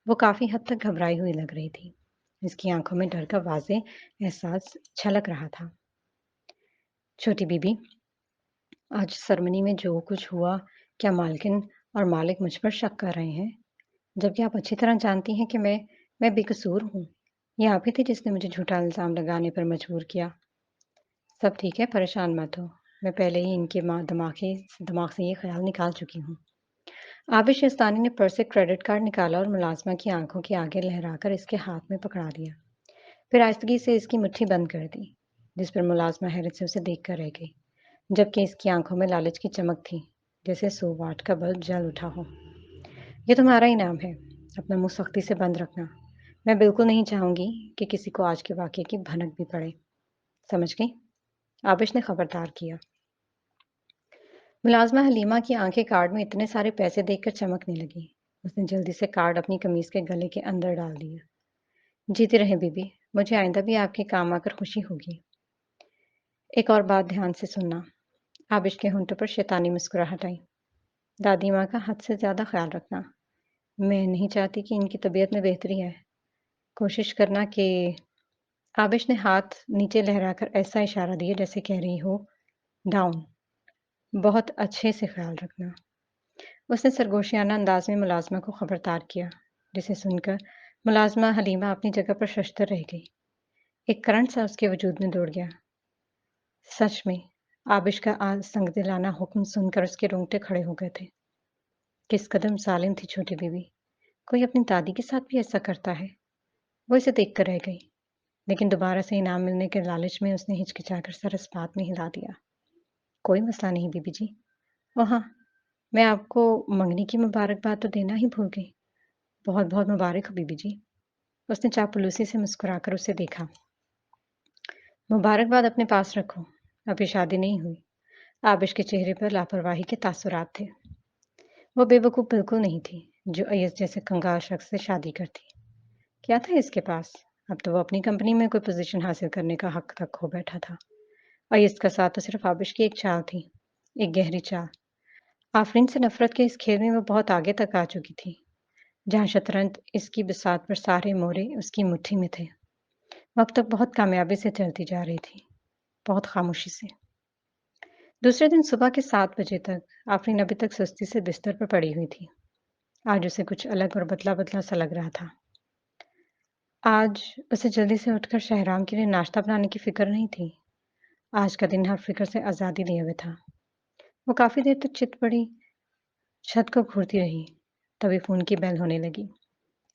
वो काफ़ी हद तक घबराई हुई लग रही थी। इसकी आंखों में डर का वाज़ेह एहसास छलक रहा था। छोटी बीबी, आज सेरेमनी में जो कुछ हुआ, क्या मालकिन और मालिक मुझ पर शक कर रहे हैं? जबकि आप अच्छी तरह जानती हैं कि मैं बेकसूर हूँ। ये आप ही थी जिसने मुझे झूठा इल्ज़ाम लगाने पर मजबूर किया। सब ठीक है, परेशान मत हो। मैं पहले ही इनके दिमाग से ये ख़्याल निकाल चुकी हूँ। आबिश इस्तानी ने पर्स से क्रेडिट कार्ड निकाला और मुलाज़मा की आंखों के आगे लहराकर इसके हाथ में पकड़ा दिया। फिर आहिस्तगी से इसकी मुट्ठी बंद कर दी, जिस पर मुलाज़मा हैरत से उसे देखकर रह गई, जबकि इसकी आंखों में लालच की चमक थी, जैसे 100 वाट का बल्ब जल उठा हो। ये तुम्हारा इनाम है, अपना मुँह सख्ती से बंद रखना। मैं बिल्कुल नहीं चाहूँगी कि किसी को आज के वाक़ये की भनक भी पड़े। समझ गई? आबिश ने खबरदार किया। मुलाज़मा हलीमा की आंखें कार्ड में इतने सारे पैसे देखकर चमकने लगी। उसने जल्दी से कार्ड अपनी कमीज़ के गले के अंदर डाल दिया। जीती रहें बीबी, मुझे आइंदा भी आपके काम आकर खुशी होगी। एक और बात ध्यान से सुनना। आबिश के होंठों पर शैतानी मुस्कुराहट आई। दादी माँ का हद से ज़्यादा ख्याल रखना। मैं नहीं चाहती कि इनकी तबीयत में बेहतरी आए। कोशिश करना कि आबिश ने हाथ नीचे लहराकर ऐसा इशारा दिया जैसे कह रही हो, डाउन। बहुत अच्छे से ख्याल रखना। उसने सरगोशियाना अंदाज में मुलाज़मा को खबरदार किया, जिसे सुनकर मुलाज़मा हलीमा अपनी जगह पर शशदर रह गई। एक करंट सा उसके वजूद में दौड़ गया। सच में, आबिश का संगदिलाना हुक्म सुनकर उसके रोंगटे खड़े हो गए थे। किस कदम ज़ालिम थी छोटी बीवी। कोई अपनी दादी के साथ भी ऐसा करता है? वो इसे देखकर रह गई, लेकिन दोबारा से इनाम मिलने के लालच में उसने हिचकिचाकर सर इस बात में हिला दिया। कोई मसला नहीं बीबी जी। ओह हाँ, मैं आपको मंगनी की मुबारकबाद तो देना ही भूल गई। बहुत-बहुत मुबारक हो बीबी जी। उसने चापलूसी से मुस्कुराकर उसे देखा। मुबारकबाद अपने पास रखो। अभी शादी नहीं हुई। आबिश के चेहरे पर लापरवाही के तासुरात थे। वो बेवकूफ़ बिल्कुल नहीं थी, जो अय्यज़ जैसे कंगाल शख्स से शादी करती। क्या था इसके पास? अब तो वो अपनी कंपनी में कोई पोज़ीशन हासिल करने का हक तक खो बैठा था। अय्यज़ का साथ तो सिर्फ़ आबिश की एक चाल थी, एक गहरी चाल। आफ़रीन से नफ़रत के इस खेल में वो बहुत आगे तक आ चुकी थी, जहाँ शतरंज इसकी बिसात पर सारे मोरे उसकी मुट्ठी में थे। वो अब तक बहुत कामयाबी से चलती जा रही थी, बहुत खामोशी से। दूसरे दिन सुबह के 7 बजे तक आफ़रीन अभी तक सुस्ती से बिस्तर पर पड़ी हुई थी। आज उसे कुछ अलग और बदला-बदला सा लग रहा था। आज उसे जल्दी से उठकर शहराम के लिए नाश्ता बनाने की फ़िक्र नहीं थी। आज का दिन हर फ़िक्र से आज़ादी लिए हुए था। वो काफ़ी देर तक चित पड़ी छत को घूरती रही, तभी फ़ोन की बेल होने लगी।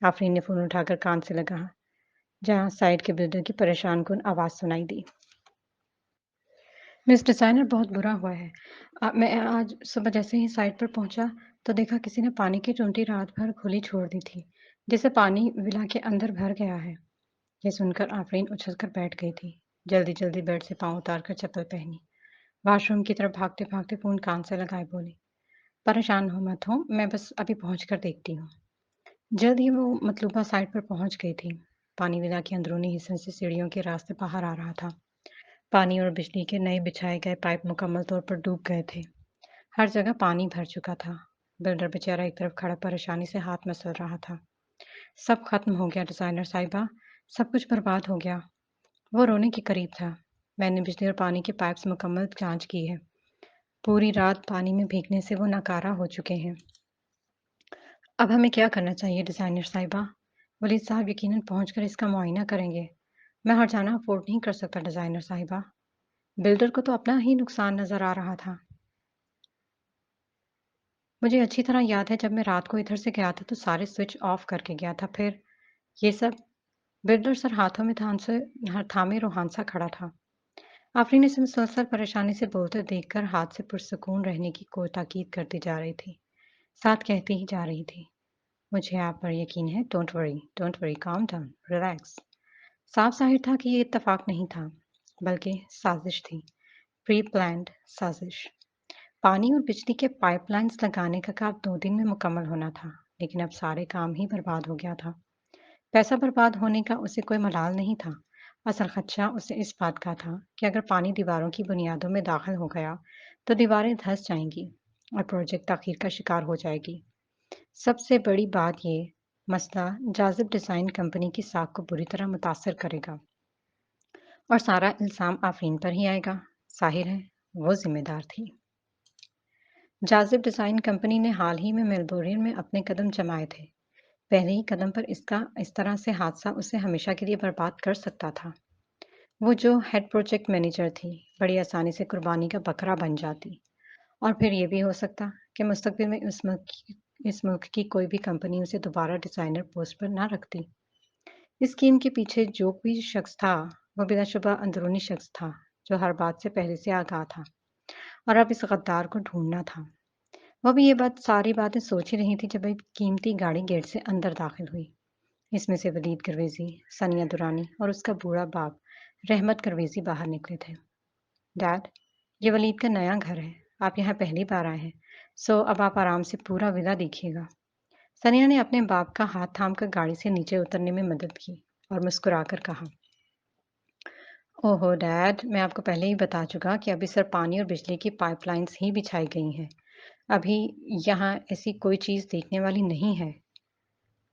आफ़रीन ने फ़ोन उठाकर कान से लगाया, जहाँ साइड के बिल्डर की परेशान-कुन आवाज़ सुनाई दी। मिस डिज़ाइनर बहुत बुरा हुआ है। मैं आज सुबह जैसे ही साइट पर पहुँचा, तो देखा किसी ने पानी की टूटी रात भर खुली छोड़ दी थी, जिससे पानी विला के अंदर भर गया है। ये सुनकर आफ़रीन उछलकर बैठ गई थी। जल्दी-जल्दी बेड से पाँव उतारकर चप्पल पहनी। वॉशरूम की तरफ भागते-भागते फ़ोन कान से लगाए बोली, "परेशान हो मत हो, मैं बस अभी पहुँच कर देखती हूँ।" जल्द ही वो मतलूबा साइट पर पहुँच गई थी। पानी विला के अंदरूनी हिस्से से सीढ़ियों के रास्ते बाहर आ रहा था। पानी और बिजली के नए बिछाए गए पाइप मुकम्मल तौर पर डूब गए थे। हर जगह पानी भर चुका था। बिल्डर बेचारा एक तरफ खड़ा परेशानी से हाथ मसल रहा था। सब खत्म हो गया डिजाइनर साहिबा, सब कुछ बर्बाद हो गया। वो रोने के करीब था। मैंने बिजली और पानी के पाइप्स मुकम्मल जांच की है। पूरी रात पानी में भीगने से वो नकारा हो चुके हैं। अब हमें क्या करना चाहिए डिजाइनर साहिबा? वलीद साहब यकीनन पहुंचकर इसका मुआयना करेंगे। मैं हर जाना अफोर्ड नहीं कर सकता डिजाइनर साहिबा। बिल्डर को तो अपना ही नुकसान नजर आ रहा था। मुझे अच्छी तरह याद है जब मैं रात को इधर से गया था तो सारे स्विच ऑफ करके गया था। फिर ये सब। बिल्डर सर हाथों में थान से थामे रोहानसा खड़ा था। आफरीन इसे मुसलसल परेशानी से बोलते देखकर हाथ से पुरसकून रहने की कोई ताकीद करती जा रही थी। साथ कहती ही जा रही थी, मुझे आप पर यकीन है। Don't worry, calm down, relax. साफ जाहिर था कि ये इत्तेफाक नहीं था, बल्कि साजिश थी। प्री प्लान्ड साजिश। पानी और बिजली के पाइपलाइंस लगाने का काम 2 दिन में मुकम्मल होना था, लेकिन अब सारे काम ही बर्बाद हो गया था। पैसा बर्बाद होने का उसे कोई मलाल नहीं था। असल खदशा उसे इस बात का था कि अगर पानी दीवारों की बुनियादों में दाखिल हो गया, तो दीवारें धंस जाएंगी और प्रोजेक्ट ताखीर का शिकार हो जाएगी। सबसे बड़ी बात ये मसला जाजिब डिज़ाइन कंपनी की साख को बुरी तरह मुतासर करेगा और सारा इल्ज़ाम आफरीन पर ही आएगा। ज़ाहिर है वो जिम्मेदार थी। जाजिब डिज़ाइन कंपनी ने हाल ही में मेलबोर्न में अपने कदम जमाए थे। पहले ही कदम पर इसका इस तरह से हादसा उसे हमेशा के लिए बर्बाद कर सकता था। वो जो हेड प्रोजेक्ट मैनेजर थी, बड़ी आसानी से कुर्बानी का बकरा बन जाती। और फिर ये भी हो सकता कि मुस्तकबिल में इस मुल्क की कोई भी कंपनी उसे दोबारा डिज़ाइनर पोस्ट पर ना रखती। इस स्कीम के पीछे जो भी शख्स था, वो बिलाशुबा अंदरूनी शख्स था, जो हर बात से पहले से आगाह था और अब इस गद्दार को ढूंढना था। वह भी ये सारी बातें सोच ही रही थी जब एक कीमती गाड़ी गेट से अंदर दाखिल हुई। इसमें से वलीद करवेजी, सनिया दुरानी और उसका बूढ़ा बाप रहमत करवेजी बाहर निकले थे। डैड, ये वलीद का नया घर है। आप यहाँ पहली बार आए हैं, सो अब आप आराम से पूरा विला देखिएगा। सनिया ने अपने बाप का हाथ थामकर गाड़ी से नीचे उतरने में मदद की और मुस्कुराकर कहा, ओहो डैड, मैं आपको पहले ही बता चुका कि अभी सिर्फ पानी और बिजली की पाइपलाइंस ही बिछाई गई हैं। अभी यहाँ ऐसी कोई चीज़ देखने वाली नहीं है।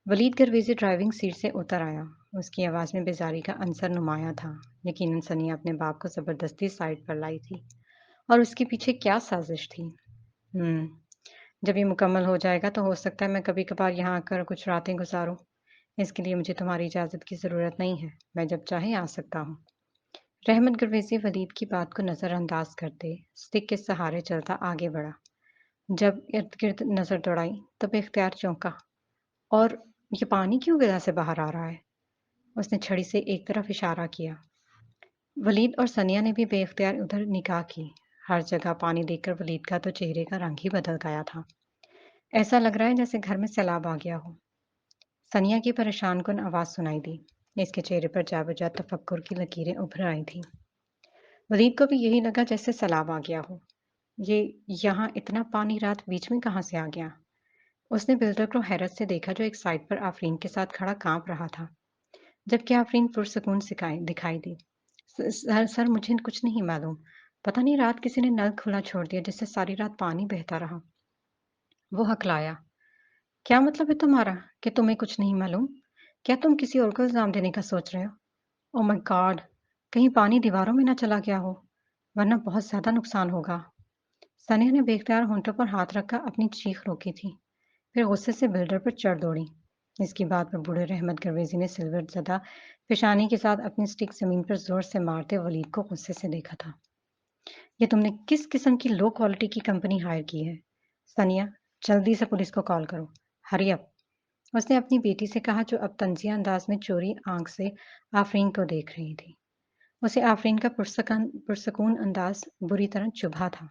वलीद करवेज़ी ड्राइविंग सीट से उतर आया। उसकी आवाज़ में बेजारी का अंसर नुमाया था। यकीनन सनिया अपने बाप को ज़बरदस्ती साइड पर लाई थी और उसके पीछे क्या साजिश थी। जब ये मुकम्मल हो जाएगा तो हो सकता है मैं कभी-कभार यहाँ आकर कुछ रातें गुज़ारूँ। इसके लिए मुझे तुम्हारी इजाज़त की ज़रूरत नहीं है। मैं जब चाहे आ सकता हूँ। रहमत गुरवेज़ी वलीद की बात को नज़रअंदाज करते स्टिक के सहारे चलता आगे बढ़ा। जब इर्द-गिर्द नज़र दौड़ाई तो बेख्तियार चौंका। और ये पानी क्यों विला से बाहर आ रहा है? उसने छड़ी से एक तरफ इशारा किया। वलीद और सनिया ने भी बेख्तियार उधर निगाह की। हर जगह पानी देखकर वलीद का तो चेहरे का रंग ही बदल गया था। ऐसा लग रहा है जैसे घर में सैलाब आ गया हो। सनिया की परेशान कुन आवाज सुनाई दी। इसके चेहरे पर जाबुजा तफक्कुर की लकीरें उभर आई थी। वलीद को भी यही लगा जैसे सैलाब आ गया हो। ये यहाँ इतना पानी रात बीच में कहाँ से आ गया? उसने बिल्डर को हैरत से देखा जो एक साइड पर आफरीन के साथ खड़ा कांप रहा था, जबकि आफरीन पुरसकून दिखाई दी। सर मुझे कुछ नहीं मालूम। पता नहीं रात किसी ने नल खुला छोड़ दिया जिससे सारी रात पानी बहता रहा। वो हकलाया। क्या मतलब है तुम्हारा कि तुम्हें कुछ नहीं मालूम? क्या तुम किसी और को इल्जाम देने का सोच रहे हो? Oh my God! कहीं पानी दीवारों में ना चला गया हो, वरना बहुत ज्यादा नुकसान होगा। सनिया ने बेख्तियार होंठों पर हाथ रखकर अपनी चीख रोकी थी, फिर गुस्से से बिल्डर पर चढ़ दौड़ी। इसकी बात पर बूढ़े रहमत करवेजी ने सिल्वर ज़दा पेशानी के साथ अपनी स्टिक जमीन पर जोर से मारते वलीद को गुस्से से देखा था। ये तुमने किस किस्म की लो क्वालिटी की कंपनी हायर की है? सनिया, जल्दी से पुलिस को कॉल करो। Hurry up. उसने अपनी बेटी से कहा जो अब तंजिया अंदाज में चोरी आंख से आफरीन को देख रही थी। उसे आफरीन का पुरसकून अंदाज बुरी तरह चुभा था।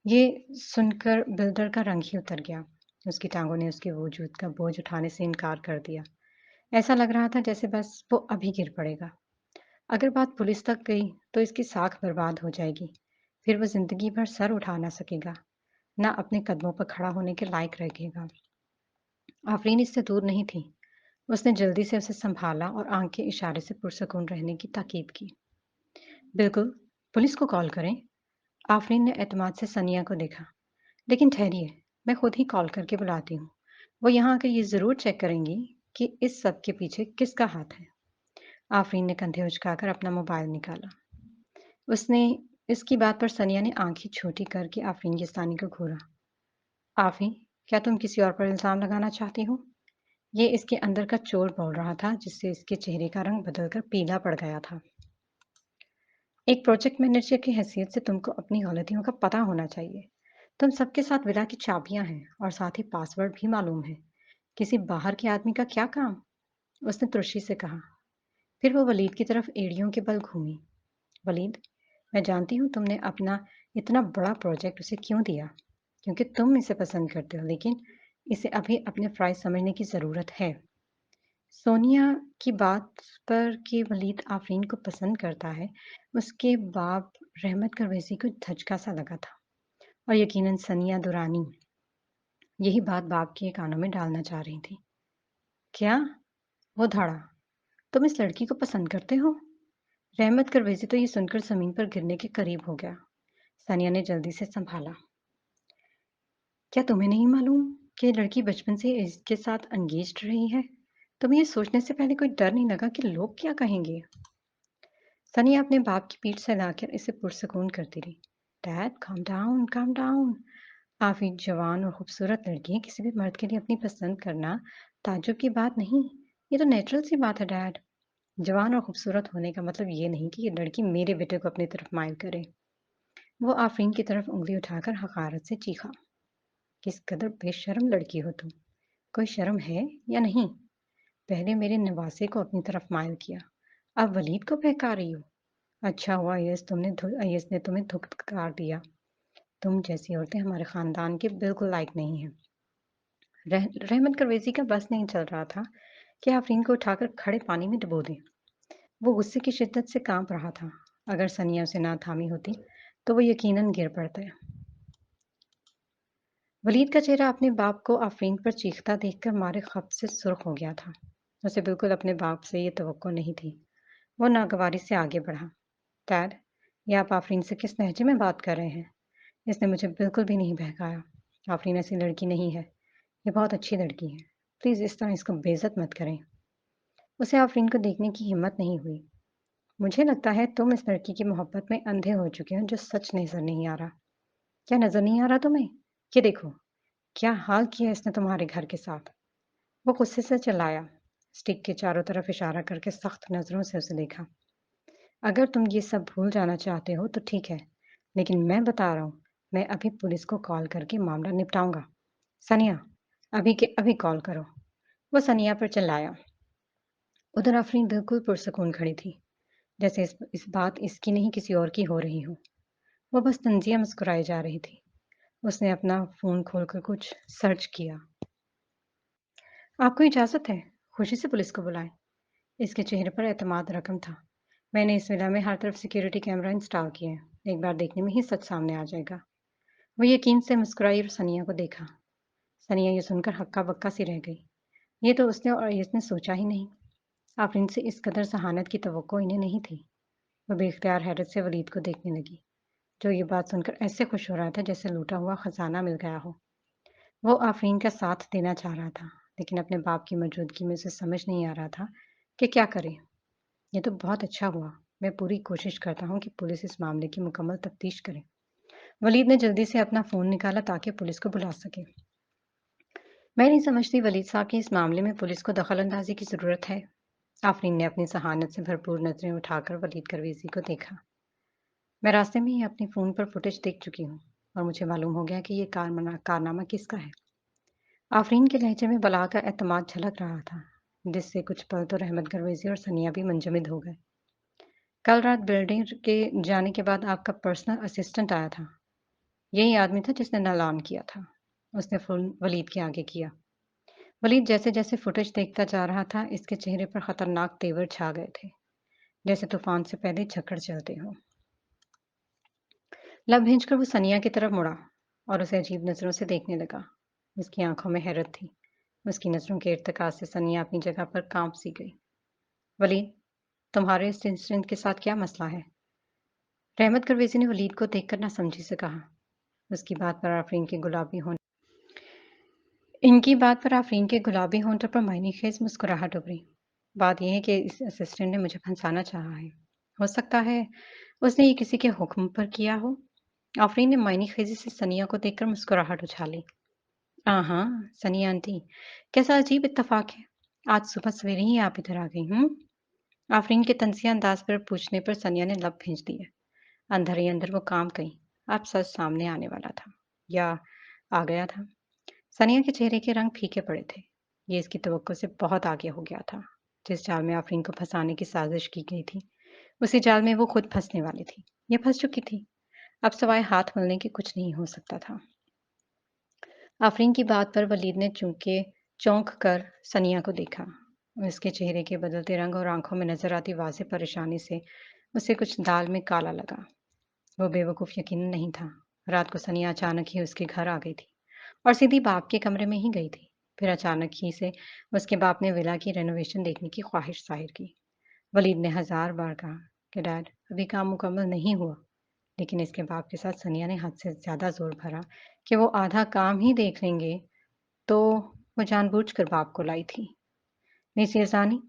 ये सुनकर बिल्डर का रंग ही उतर गया। उसकी टांगों ने उसके वजूद का बोझ उठाने से इनकार कर दिया। ऐसा लग रहा था जैसे बस वो अभी गिर पड़ेगा। अगर बात पुलिस तक गई तो इसकी साख बर्बाद हो जाएगी। फिर वो जिंदगी भर सर उठा ना सकेगा, ना अपने कदमों पर खड़ा होने के लायक रहेगा। आफरीन इससे दूर नहीं थी। उसने जल्दी से उसे संभाला और आंख के इशारे से पुरसकून रहने की ताकीद की। बिल्कुल, पुलिस को कॉल करें। आफरीन ने एतमाद से सनिया को देखा। लेकिन ठहरिए, मैं खुद ही कॉल करके बुलाती हूँ। वो यहाँ आकर ये ज़रूर चेक करेंगी कि इस सब के पीछे किसका हाथ है। आफरीन ने कंधे उचकाकर अपना मोबाइल निकाला। उसने इसकी बात पर सनिया ने आंखें छोटी करके आफरीन की सानी को घूरा। आफरीन, क्या तुम किसी और पर इल्ज़ाम लगाना चाहती हो? ये इसके अंदर का चोर बोल रहा था, जिससे इसके चेहरे का रंग बदलकर पीला पड़ गया था। एक प्रोजेक्ट मैनेजर की हैसियत से तुमको अपनी गलतियों का पता होना चाहिए। तुम सबके साथ विला की चाबियां हैं और साथ ही पासवर्ड भी मालूम है। किसी बाहर के आदमी का क्या काम? उसने तुर्शी से कहा। फिर वो वलीद की तरफ एड़ियों के बल घूमी। वलीद, मैं जानती हूँ तुमने अपना इतना बड़ा प्रोजेक्ट उसे क्यों दिया, क्योंकि तुम इसे पसंद करते हो, लेकिन इसे अभी अपने फ्राइज समझने की ज़रूरत है। सोनिया की बात पर कि वलीद आफरीन को पसंद करता है, उसके बाप रहमत करवैसी को धचका सा लगा था और यकीनन सनिया दुरानी यही बात बाप के कानों में डालना चाह रही थी। क्या? वो धाड़ा, तुम इस लड़की को पसंद करते हो? रहमत करवैसी तो ये सुनकर जमीन पर गिरने के करीब हो गया। सनिया ने जल्दी से संभाला। क्या तुम्हें नहीं मालूम कि ये लड़की बचपन से इसके साथ एंगेज्ड रही है? तुम्हें ये सोचने से पहले कोई डर नहीं लगा कि लोग क्या कहेंगे? सनिया अपने बाप की पीठ से लाकर इसे पुरसकून करती रही। Dad, calm down, calm down. आप एक जवान और खूबसूरत लड़की है, किसी भी मर्द के लिए अपनी पसंद करना ताज्जुब की बात नहीं। ये तो नेचुरल सी बात है डैड। जवान और खूबसूरत होने का मतलब ये नहीं कि ये लड़की मेरे बेटे को अपनी तरफ माइल करे। वो आफरीन की तरफ उंगली उठाकर हकारत से चीखा। किस कदर बेशर्म लड़की हो तुम। कोई शर्म है या नहीं? पहले मेरे नवासे को अपनी तरफ माइल किया, अब वलीद को बहका रही हो। अच्छा हुआ अय्यस ने तुम्हें धुतकार दिया। तुम जैसी औरतें हमारे खानदान के बिल्कुल लायक नहीं हैं। रहमत करवेज़ी का बस नहीं चल रहा था कि आफरीन को उठाकर खड़े पानी में डुबो दें। वो गुस्से की शिद्दत से कांप रहा था। अगर सनिया उसे ना थामी होती, तो वो यकीनन गिर पड़ते। वलीद का चेहरा अपने बाप को आफरीन पर चीखता देखकर मारे खौफ से सुर्ख हो गया था। उसे बिल्कुल अपने बाप से ये तवक्को नहीं थी। वो नागवारी से आगे बढ़ा। डैड, ये आप आफरीन से किस लहजे में बात कर रहे हैं? इसने मुझे बिल्कुल भी नहीं बहकाया। आफरीन ऐसी लड़की नहीं है। ये बहुत अच्छी लड़की है। प्लीज़ इस तरह इसको बेइज्जत मत करें। उसे आफरीन को देखने की हिम्मत नहीं हुई। मुझे लगता है तुम इस लड़की की मोहब्बत में अंधे हो चुके हो, जो सच नज़र नहीं आ रहा। क्या नज़र नहीं आ रहा तुम्हें? ये देखो, क्या हाल किया इसने तुम्हारे घर के साथ। वो गुस्से से चिल्लाया। स्टिक के चारों तरफ इशारा करके सख्त नज़रों से उसे देखा। अगर तुम ये सब भूल जाना चाहते हो तो ठीक है, लेकिन मैं बता रहा हूँ, मैं अभी पुलिस को कॉल करके मामला निपटाऊंगा। सनिया, अभी के अभी कॉल करो। वो सनिया पर चिल्लाया। उधर आफरीन बिल्कुल पुरसकून खड़ी थी, जैसे इस बात इसकी नहीं किसी और की हो रही हो। वो बस तंजिया मुस्कुराई जा रही थी। उसने अपना फ़ोन खोलकर कुछ सर्च किया। आपको इजाज़त है, खुशी से पुलिस को बुलाएं। इसके चेहरे पर एतमाद रकम था। मैंने इस विला में हर तरफ सिक्योरिटी कैमरा इंस्टॉल किए हैं। एक बार देखने में ही सच सामने आ जाएगा। वो यकीन से मुस्कुराई और सनिया को देखा। सनिया ये सुनकर हक्का-बक्का सी रह गई। ये तो उसने और इसने सोचा ही नहीं। आफरीन से इस कदर सहानत की तवक्को इन्हें नहीं थी। वो बेख्तियार हैरत से वलीद को देखने लगी, जो ये बात सुनकर ऐसे खुश हो रहा था जैसे लूटा हुआ खजाना मिल गया हो। वो आफरीन का साथ देना चाह रहा था, लेकिन अपने बाप की मौजूदगी में उसे समझ नहीं आ रहा था कि क्या करे। ये तो बहुत अच्छा हुआ। मैं पूरी कोशिश करता हूँ कि पुलिस इस मामले की मुकम्मल तफ्तीश करे। वलीद ने जल्दी से अपना फ़ोन निकाला ताकि पुलिस को बुला सके। मैं नहीं समझती वलीद साहब कि इस मामले में पुलिस को दखल-अंदाज़ी की ज़रूरत है। आफरीन ने अपनी ज़हानत से भरपूर नज़रें उठाकर वलीद करवेज़ी को देखा। मैं रास्ते में ही अपने फ़ोन पर फुटेज देख चुकी हूँ और मुझे मालूम हो गया कि ये कारनामा किसका है। आफरीन के लहजे में बला का एतमाद झलक रहा था, जिससे कुछ पल तो रहमत करवेज़ी और सनिया भी मुंजमद हो गए। कल रात बिल्डिंग के जाने के बाद आपका पर्सनल असिस्टेंट आया था। यही आदमी था जिसने नाल ऑन किया था। उसने फ़ोन वलीद के आगे किया। वलीद जैसे-जैसे फुटेज देखता जा रहा था, इसके चेहरे पर खतरनाक तेवर छा गए थे, जैसे तूफान से पहले झक्कड़ चलते हों। लब खींचकर वो सनिया की तरफ मुड़ा और उसे अजीब नज़रों से देखने लगा। उसकी आंखों में हैरत थी। उसकी नज़रों के इर्तिकाज से सनिया अपनी जगह पर कांप सी गई। वलीद, तुम्हारे इस इंसिडेंट के साथ क्या मसला है? रहमत परवेज़ी ने वलीद को देखकर नासमझी से कहा। उसकी बात पर आफरीन के गुलाबी होंठ इनकी बात पर आफरीन के गुलाबी होंठों पर मायनेखेज़ मुस्कुराहट उभरी। बात यह है कि इस असिस्टेंट ने मुझे फंसाना चाहा है। हो सकता है उसने ये किसी के हुक्म पर किया हो। आफरीन ने मायनेखेज़ी से सनिया को देखकर मुस्कुराहट उछाली। हाँ, सनिया आंटी, कैसा अजीब इत्तेफ़ाक है। आज सुबह सवेरे ही आप इधर आ गई, हुँ? आफरीन के तंज़िया अंदाज़ पर पूछने पर सनिया ने लब भींच दिए। अंदर ही अंदर वो काँप गई। अब सच सामने आने वाला था, या आ गया था। सनिया के चेहरे के रंग फीके पड़े थे। ये इसकी तवक्को से बहुत आगे हो गया था। जिस जाल में आफरीन को फंसाने की साजिश की गई थी, उसी जाल में वो खुद फंसने वाली थी। ये फंस चुकी थी। अब सिवाय हाथ मलने के कुछ नहीं हो सकता था। आफरीन की बात पर वलीद ने चौंक कर सनिया को देखा। उसके चेहरे के बदलते रंग और आंखों में नजर आती वाज़ेह परेशानी से उसे कुछ दाल में काला लगा। वो बेवकूफ़ यकीनन नहीं था। रात को सनिया अचानक ही उसके घर आ गई थी और सीधी बाप के कमरे में ही गई थी। फिर अचानक ही से उसके बाप ने विला की रेनोवेशन देखने की ख्वाहिश ज़ाहिर की। वलीद ने हज़ार बार कहा कि डैड, अभी काम मुकम्मल नहीं हुआ, लेकिन इसके बाप के साथ सनिया ने हद से ज़्यादा ज़ोर भरा कि वो आधा काम ही देख लेंगे, तो वो जानबूझकर बाप को लाई थी। मिस इरसानी,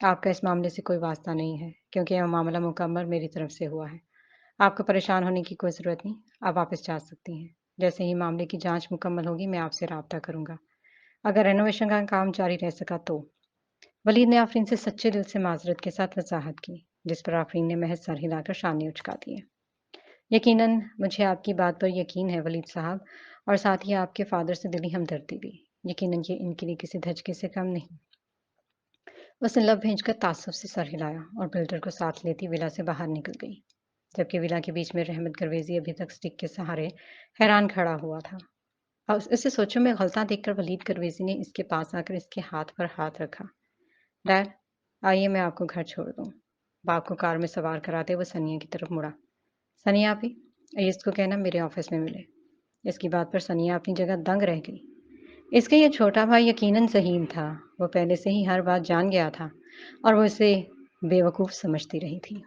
आपका इस मामले से कोई वास्ता नहीं है, क्योंकि यह मामला मुकम्मल मेरी तरफ से हुआ है। आपको परेशान होने की कोई ज़रूरत नहीं, आप वापस जा सकती हैं। जैसे ही मामले की जाँच मुकम्मल होगी, मैं आपसे राब्ता करूँगा। अगर रेनोवेशन का काम जारी रह सका तो। वलीद ने आफरीन से सच्चे दिल से माज़रत के साथ वज़ाहत की, जिस पर आफरीन ने महज़ सर हिलाकर शाने उचका दिए। यकीनन मुझे आपकी बात पर यकीन है वलीद साहब, और साथ ही आपके फ़ादर से दिली हमदर्दी भी। यकीनन ये इनके लिए किसी धचके से कम नहीं। उसने लब भींचकर ताज्जुब से सर हिलाया और बिल्डर को साथ लेती विला से बाहर निकल गई, जबकि विला के बीच में रहमत परवेज़ी अभी तक स्टिक के सहारे हैरान खड़ा हुआ था। और इसे सोचों में गलता देखकर वलीद परवेज़ी ने इसके पास आकर इसके हाथ पर हाथ रखा। डैड, आइए मैं आपको घर छोड़ दूँ। बाप को कार में सवार कराते हुए सनिया की तरफ मुड़ा। सनिया आपी, आइए इसको कहना मेरे ऑफिस में मिले। इसकी बात पर सनिया अपनी जगह दंग रह गई। इसका ये छोटा भाई यकीनन ज़हीन था। वो पहले से ही हर बात जान गया था और वो इसे बेवकूफ़ समझती रही थी।